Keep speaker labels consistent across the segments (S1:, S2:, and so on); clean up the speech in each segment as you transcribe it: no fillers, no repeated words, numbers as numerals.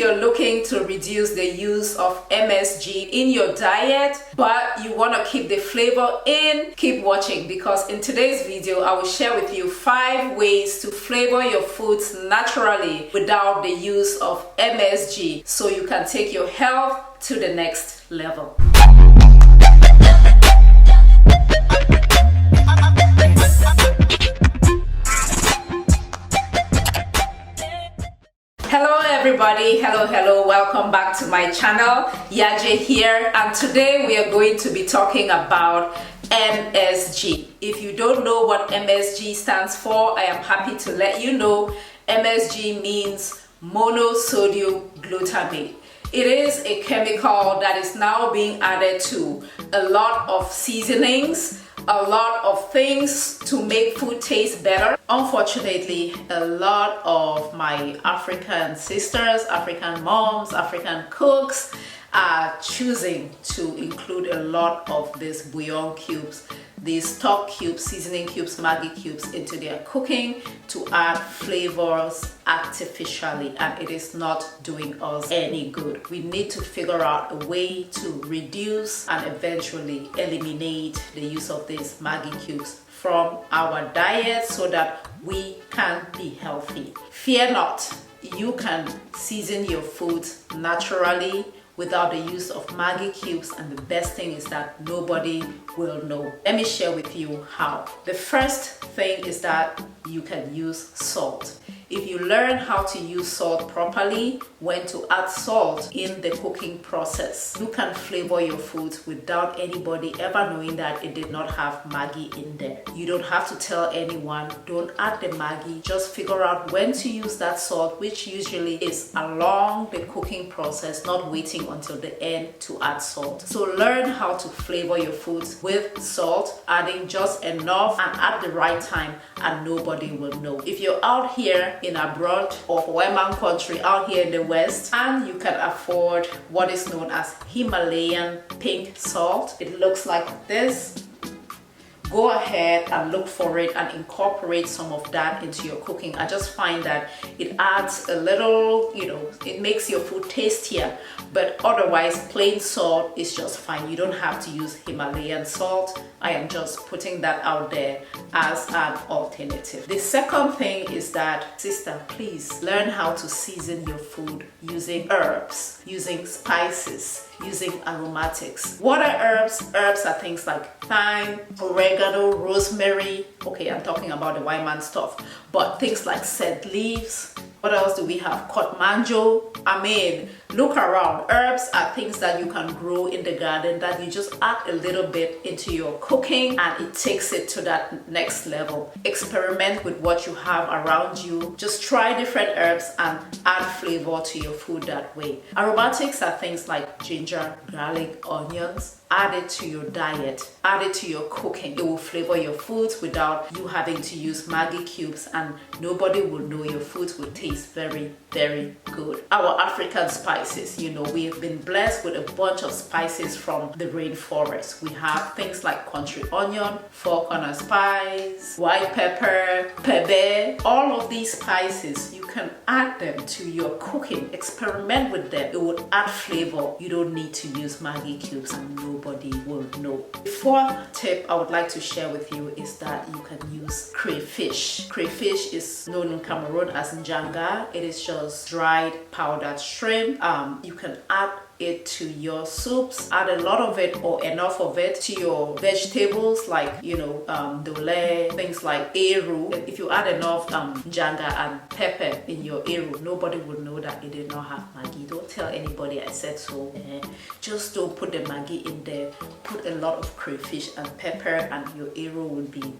S1: you're looking to reduce the use of MSG in your diet, but you want to keep the flavor in, keep watching, because in today's video, I will share with you 5 ways to flavor your foods naturally without the use of MSG, so you can take your health to the next level. Hello everybody, hello, welcome back to my channel. Yaje here, and today we are going to be talking about MSG. If you don't know what MSG stands for, I am happy to let you know. MSG means monosodium glutamate. It is a chemical that is now being added to a lot of seasonings, a lot of things to make food taste better. Unfortunately, a lot of my African sisters, African moms, African cooks are choosing to include a lot of these bouillon cubes, these stock cubes, seasoning cubes, Maggi cubes into their cooking to add flavors artificially, and it is not doing us any good. We need to figure out a way to reduce and eventually eliminate the use of these Maggi cubes from our diet so that we can be healthy. Fear not, you can season your foods naturally without the use of Maggi cubes, and the best thing is that nobody will know. Let me share with you how. The first thing is that you can use salt. If you learn how to use salt properly, when to add salt in the cooking process, you can flavor your foods without anybody ever knowing that it did not have Maggi in there. You don't have to tell anyone, don't add the Maggi, just figure out when to use that salt, which usually is along the cooking process, not waiting until the end to add salt. So learn how to flavor your foods with salt, adding just enough and at the right time, and nobody will know. If you're out here in abroad or Western country, out here in the West, and you can afford what is known as Himalayan pink salt, it looks like this. Go ahead and look for it and incorporate some of that into your cooking. I just find that it adds a little, it makes your food tastier, but otherwise plain salt is just fine. You don't have to use Himalayan salt. I am just putting that out there as an alternative. The second thing is that, sister, please learn how to season your food using herbs, using spices, using aromatics. What are herbs? Herbs are things like thyme, oregano, rosemary. Okay, I'm talking about the white man stuff, but things like scent leaves. What else do we have? Kotmanjo. I mean, look around. Herbs are things that you can grow in the garden that you just add a little bit into your cooking and it takes it to that next level. Experiment with what you have around you. Just try different herbs and add flavor to your food that way. Aromatics are things like ginger, garlic, onions. Add it to your diet, add it to your cooking. It will flavor your foods without you having to use Maggi cubes, and nobody will know. Your foods will taste very, very good. Our African spices, we have been blessed with a bunch of spices from the rainforest. We have things like country onion, four corner spice, white pepper, pebe. All of these spices, you can add them to your cooking. Experiment with them. It will add flavor. You don't need to use Maggi cubes, and nobody will know. The fourth tip I would like to share with you is that you can use crayfish. Crayfish is known in Cameroon as njanga. It is just dried powdered shrimp. You can add it to your soups, add a lot of it or enough of it to your vegetables like dole, things like eru. If you add enough njanga and pepper in your eru, nobody will know that it did not have Maggi. Don't tell anybody I said so. Just don't put the Maggi in there. Put a lot of crayfish and pepper and your eru will be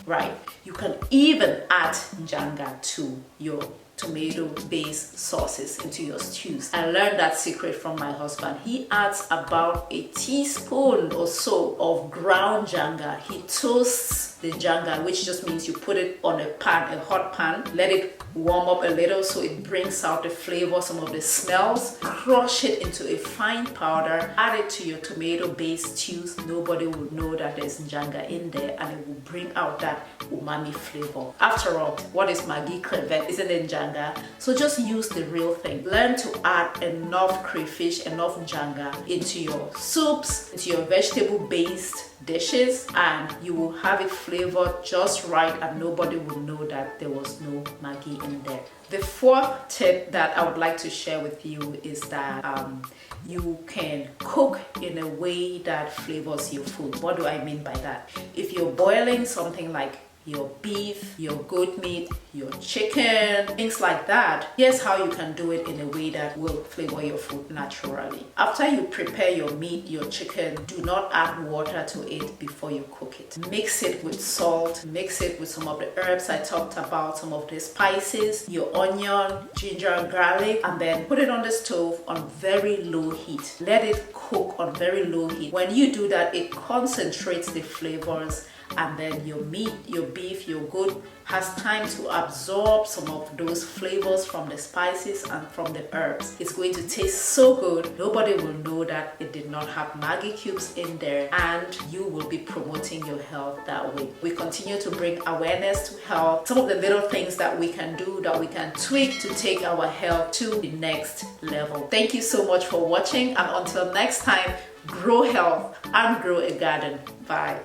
S1: right. You can even add njanga to your tomato-based sauces into your stews. I learned that secret from my husband. He adds about a teaspoon or so of ground njanga. He toasts the janga, which just means you put it on a pan, a hot pan, let it warm up a little so it brings out the flavor, some of the smells. Crush it into a fine powder, add it to your tomato-based stews. Nobody will know that there's njanga in there, and it will bring out that umami flavor. After all, what is Maggi crevette? Isn't it njanga? So just use the real thing. Learn to add enough crayfish, enough njanga into your soups, into your vegetable-based dishes, and you will have it flavored just right, and nobody will know that there was no Maggi in there. The fourth tip that I would like to share with you is that you can cook in a way that flavors your food. What do I mean by that? If you're boiling something like your beef, your goat meat, your chicken, things like that, here's how you can do it in a way that will flavor your food naturally. After you prepare your meat, your chicken, do not add water to it before you cook it. Mix it with salt, mix it with some of the herbs I talked about, some of the spices, your onion, ginger and garlic, and then put it on the stove on very low heat. Let it cook on very low heat. When you do that, it concentrates the flavors, and then your meat, your beef, your goat has time to absorb some of those flavors from the spices and from the herbs. It's going to taste so good. Nobody will know that it did not have Maggi cubes in there, and you will be promoting your health that way. We continue to bring awareness to health, some of the little things that we can do, that we can tweak to take our health to the next level. Thank you so much for watching, and until next time, grow health and grow a garden. Bye.